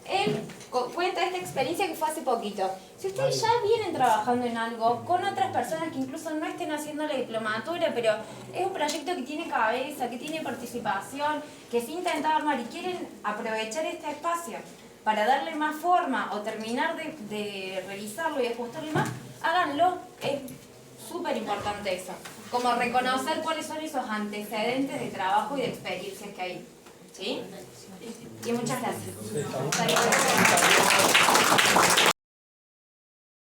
Speaker 7: Él cuenta esta experiencia que fue hace poquito. Si ustedes ya vienen trabajando en algo con otras personas que incluso no estén haciendo la diplomatura, pero es un proyecto que tiene cabeza, que tiene participación, que se intenta armar y quieren aprovechar este espacio para darle más forma o terminar de revisarlo y ajustarlo más, háganlo. Es súper importante eso. Como reconocer cuáles son esos antecedentes de trabajo y de experiencias que hay. ¿Sí? Y muchas gracias.